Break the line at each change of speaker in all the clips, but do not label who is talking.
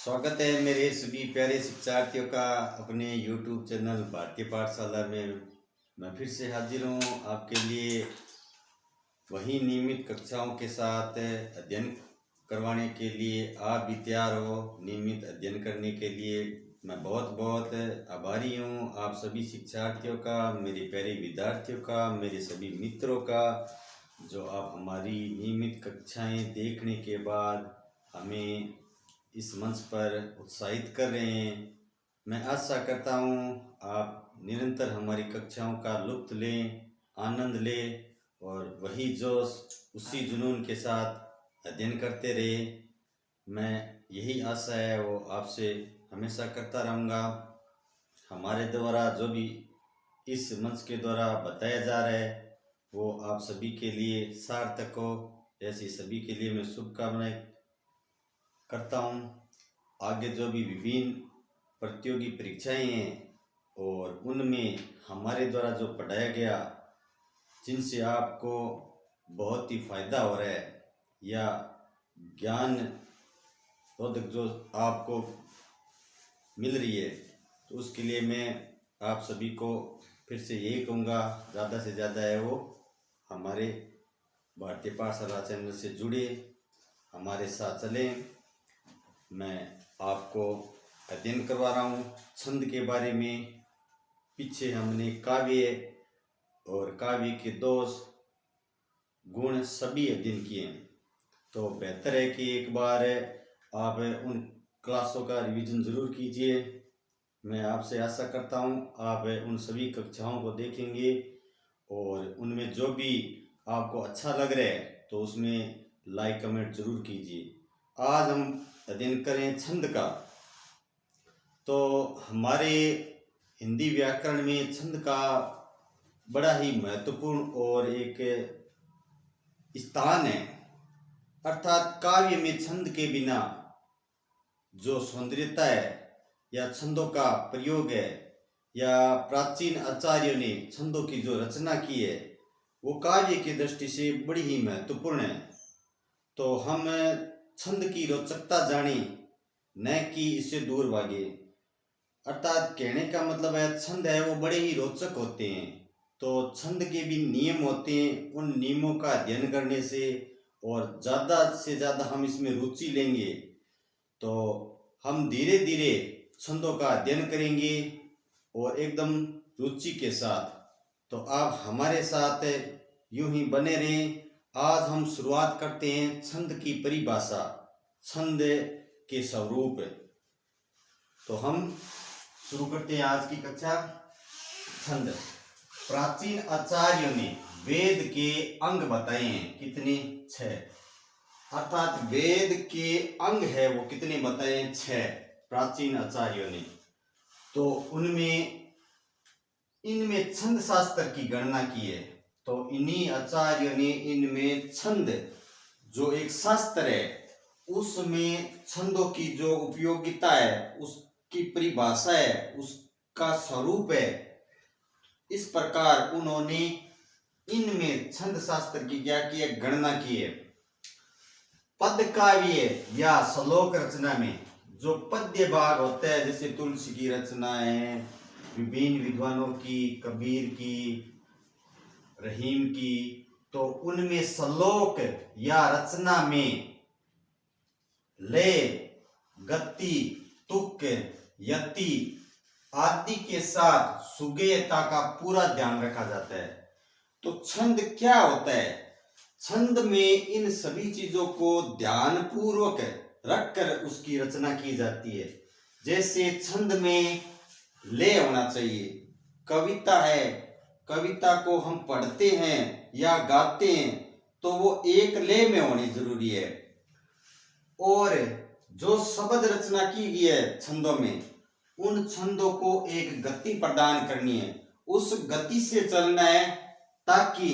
स्वागत है मेरे सभी प्यारे शिक्षार्थियों का अपने YouTube चैनल भारतीय पाठशाला में। मैं फिर से हाजिर हूँ आपके लिए वही नियमित कक्षाओं के साथ अध्ययन करवाने के लिए। आप भी तैयार हो नियमित अध्ययन करने के लिए। मैं बहुत बहुत आभारी हूँ आप सभी शिक्षार्थियों का, मेरे प्यारे विद्यार्थियों का, मेरे सभी मित्रों का, जो आप हमारी नियमित कक्षाएं देखने के बाद हमें इस मंच पर उत्साहित कर रहे हैं। मैं आशा करता हूँ आप निरंतर हमारी कक्षाओं का लुत्फ लें, आनंद लें और वही जोश उसी जुनून के साथ अध्ययन करते रहे। मैं यही आशा है वो आपसे हमेशा करता रहूँगा। हमारे द्वारा जो भी इस मंच के द्वारा बताया जा रहा है वो आप सभी के लिए सार्थक हो, ऐसी सभी के लिए मैं शुभकामनाएं करता हूँ। आगे जो भी विभिन्न प्रतियोगी परीक्षाएं हैं और उनमें हमारे द्वारा जो पढ़ाया गया, जिनसे आपको बहुत ही फायदा हो रहा है या ज्ञान रोधक जो आपको मिल रही है, तो उसके लिए मैं आप सभी को फिर से यही कहूँगा, ज़्यादा से ज़्यादा है वो हमारे भारतीय पाठशाला चैनल से जुड़े, हमारे साथ चलें। मैं आपको अध्ययन करवा रहा हूँ छंद के बारे में। पीछे हमने काव्य और काव्य के दोष, गुण सभी अध्ययन किए हैं, तो बेहतर है कि एक बार आप उन क्लासों का रिवीजन ज़रूर कीजिए। मैं आपसे आशा करता हूँ आप उन सभी कक्षाओं को देखेंगे और उनमें जो भी आपको अच्छा लग रहा है तो उसमें लाइक कमेंट ज़रूर कीजिए। आज हम अध्ययन करें छंद का। तो हमारे हिंदी व्याकरण में छंद का बड़ा ही महत्वपूर्ण और एक स्थान है, अर्थात काव्य में छंद के बिना जो सौंदर्यता है या छंदों का प्रयोग है या प्राचीन आचार्यों ने छंदों की जो रचना की है वो काव्य की दृष्टि से बड़ी ही महत्वपूर्ण है। तो हम छंद की रोचकता जाने, न कि इससे दूर भागे। अर्थात कहने का मतलब है छंद है वो बड़े ही रोचक होते हैं। तो छंद के भी नियम होते हैं, उन नियमों का अध्ययन करने से और ज़्यादा से ज़्यादा हम इसमें रुचि लेंगे तो हम धीरे धीरे छंदों का अध्ययन करेंगे और एकदम रुचि के साथ। तो आप हमारे साथ यूं ही बने रहें। आज हम शुरुआत करते हैं छंद की परिभाषा, छंद के स्वरूप। तो हम शुरू करते हैं आज की कक्षा। छंद प्राचीन आचार्यों ने वेद के अंग बताए हैं, कितने? 6। अर्थात वेद के अंग है वो कितने बताए? 6 प्राचीन आचार्यों ने। तो इनमें छंद शास्त्र की गणना की है। तो इन्हीं आचार्यों ने इनमें छंद जो एक शास्त्र है उसमें छंदों की जो उपयोगिता है, उसकी परिभाषा है, उसका स्वरूप है, इस प्रकार उन्होंने इनमें छंद शास्त्र की क्या की है? गणना की है। पद काव्य या श्लोक रचना में जो पद्य भाग होता है, जैसे तुलसी की रचना है, विभिन्न विद्वानों की, कबीर की, रहीम की, तो उनमें श्लोक या रचना में लय, गति, तुक, यति आदि के साथ सुगेयता का पूरा ध्यान रखा जाता है। तो छंद क्या होता है? छंद में इन सभी चीजों को ध्यान पूर्वक रखकर उसकी रचना की जाती है। जैसे छंद में लय होना चाहिए। कविता है, कविता को हम पढ़ते हैं या गाते हैं तो वो एक लय में होनी जरूरी है। और जो शब्द रचना की गई है छंदों में, उन छंदों को एक गति प्रदान करनी है, उस गति से चलना है, ताकि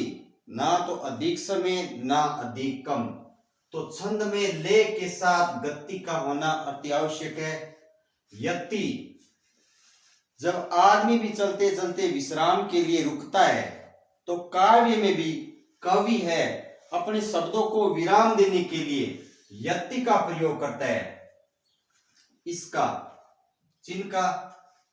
ना तो अधिक समय ना अधिक कम। तो छंद में लय के साथ गति का होना अति आवश्यक है। यति, जब आदमी भी चलते चलते विश्राम के लिए रुकता है तो काव्य में भी कवि है अपने शब्दों को विराम देने के लिए यति का प्रयोग करता है। इसका, चिन्ह का,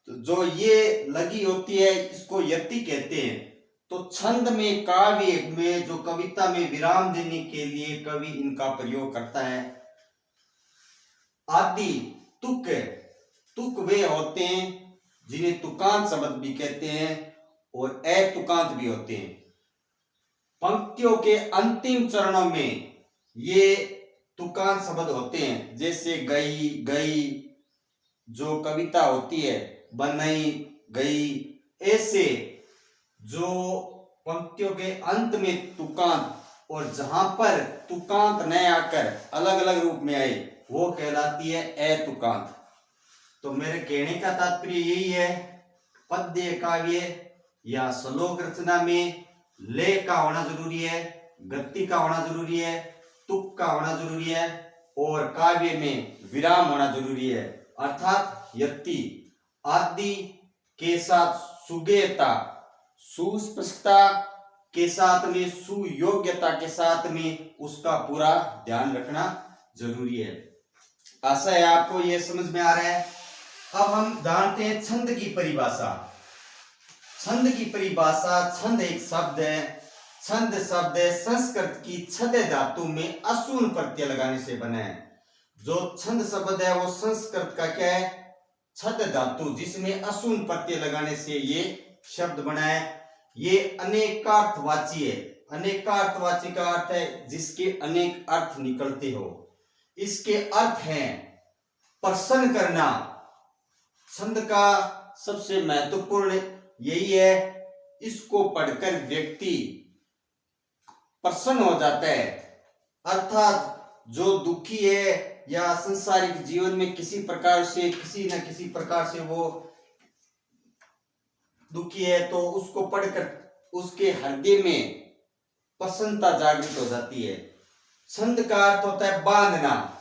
तो जो ये लगी होती है इसको यति कहते हैं। तो छंद में, काव्य में, जो कविता में विराम देने के लिए कवि इनका प्रयोग करता है। आदि, तुक, तुक वे होते हैं जिन्हें तुकांत शब्द भी कहते हैं और अतुकांत भी होते हैं। पंक्तियों के अंतिम चरणों में ये तुकांत शब्द होते हैं, जैसे गई, गई, जो कविता होती है, बनई, गई, ऐसे जो पंक्तियों के अंत में तुकांत, और जहां पर तुकांत न आकर अलग अलग रूप में आए वो कहलाती है अतुकांत। तो मेरे कहने का तात्पर्य यही है, पद्य काव्य या श्लोक रचना में लय का होना जरूरी है, गति का होना जरूरी है, तुक का होना जरूरी है, और काव्य में विराम होना जरूरी है, अर्थात यति आदि के साथ सुगेयता, सुस्पष्टता के साथ में, सुयोग्यता के साथ में उसका पूरा ध्यान रखना जरूरी है। आशा है आपको यह समझ में आ रहा है। अब हम जानते हैं छंद की परिभाषा। छंद की परिभाषा, छंद एक शब्द है। छंद शब्द संस्कृत की छद धातु में असून प्रत्यय लगाने से बना है। जो छंद शब्द है वो संस्कृत का क्या है, छद धातु, जिसमें असून प्रत्यय लगाने से ये शब्द बना है। ये अनेकार्थवाची है। अनेकार्थवाची का अर्थ है जिसके अनेक अर्थ निकलते हो। इसके अर्थ हैं प्रसन्न करना। छंद का सबसे महत्वपूर्ण यही है, इसको पढ़कर व्यक्ति प्रसन्न हो जाता है। अर्थात जो दुखी है या संसारिक जीवन में किसी प्रकार से, किसी न किसी प्रकार से वो दुखी है, तो उसको पढ़कर उसके हृदय में प्रसन्नता जागृत हो जाती है। छंद का अर्थ होता है बांधना।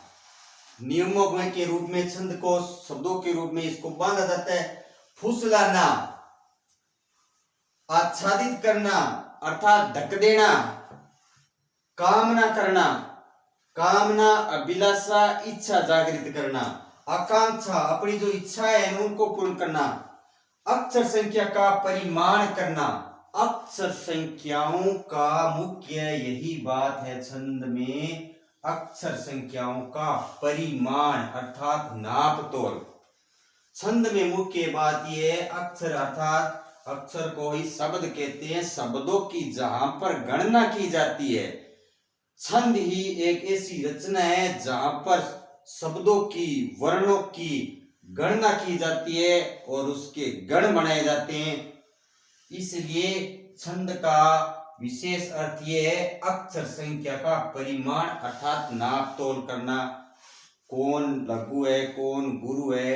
नियमों के रूप में छंद को, शब्दों के रूप में इसको बांधा जाता है। फुसलाना, आच्छादित करना अर्थात ढक देना। कामना करना, कामना, अभिलाषा, इच्छा जागृत करना। आकांक्षा, अपनी जो इच्छाएं हैं उनको पूर्ण करना। अक्षर संख्या का परिमाण करना। अक्षर संख्याओं का मुख्य यही बात है छंद में, अक्षर संख्याओं का परिमाण अर्थात नाप तोल। छंद में मुख्य बात यह है, अक्षर अर्थात अक्षर को ही शब्द कहते हैं, शब्दों की जहां पर गणना की जाती है। छंद ही एक ऐसी रचना है जहां पर शब्दों की, वर्णों की गणना की जाती है और उसके गण बनाए जाते हैं। इसलिए छंद का विशेष अर्थ यह है अक्षर संख्या का परिमाण अर्थात नाप तोल करना। कौन लघु है, कौन गुरु है,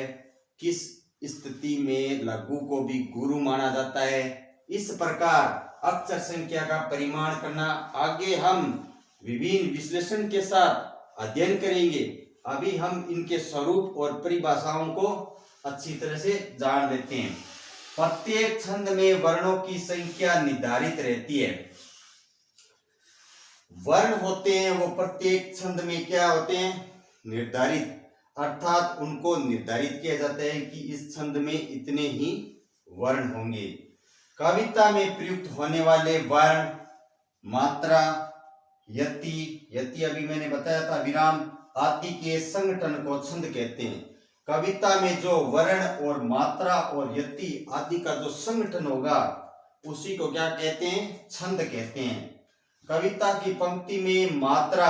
किस स्थिति में लघु को भी गुरु माना जाता है, इस प्रकार अक्षर संख्या का परिमाण करना। आगे हम विभिन्न विश्लेषण के साथ अध्ययन करेंगे। अभी हम इनके स्वरूप और परिभाषाओं को अच्छी तरह से जान लेते हैं। प्रत्येक छंद में वर्णों की संख्या निर्धारित रहती है। वर्ण होते हैं वो प्रत्येक छंद में क्या होते हैं, निर्धारित, अर्थात उनको निर्धारित किया जाता है कि इस छंद में इतने ही वर्ण होंगे। कविता में प्रयुक्त होने वाले वर्ण, मात्रा, यति, यति अभी मैंने बताया था, विराम आदि के संगठन को छंद कहते हैं। कविता में जो वर्ण और मात्रा और यति आदि का जो संगठन होगा उसी को क्या कहते हैं, छंद कहते हैं। कविता की पंक्ति में मात्रा,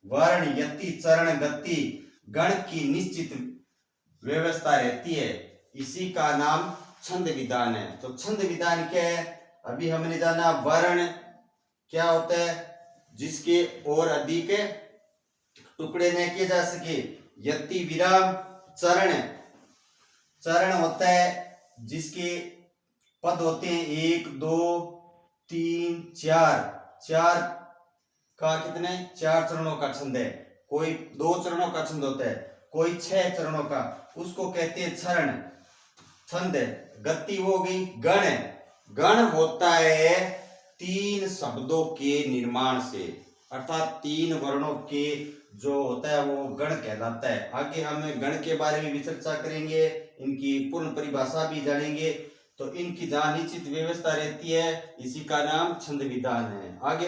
वर्ण, यति, चरण, गति, गण की निश्चित व्यवस्था रहती है। इसी का नाम छंद विधान है। तो छंद विधान क्या है, अभी हमने जाना। वर्ण क्या होता है, जिसके और अधिक टुकड़े न किए जा सके। यति, विराम, चरण, चरण होता है जिसके पद होते हैं 1, 2, 3, 4, 4 का कितने, 4 चरणों का छंद है। कोई 2 चरणों का छंद होता है, कोई 6 चरणों का, उसको कहते हैं चरण छंद। गति हो गई। गण, गण होता है 3 शब्दों के निर्माण से, अर्थात 3 वर्णों के जो होता है वो गण कहलाता है। आगे हम गण के बारे में भी चर्चा करेंगे, इनकी पूर्ण परिभाषा भी जानेंगे। तो इनकी जहाँ निश्चित व्यवस्था रहती है, इसी का नाम छंद विधान है। आगे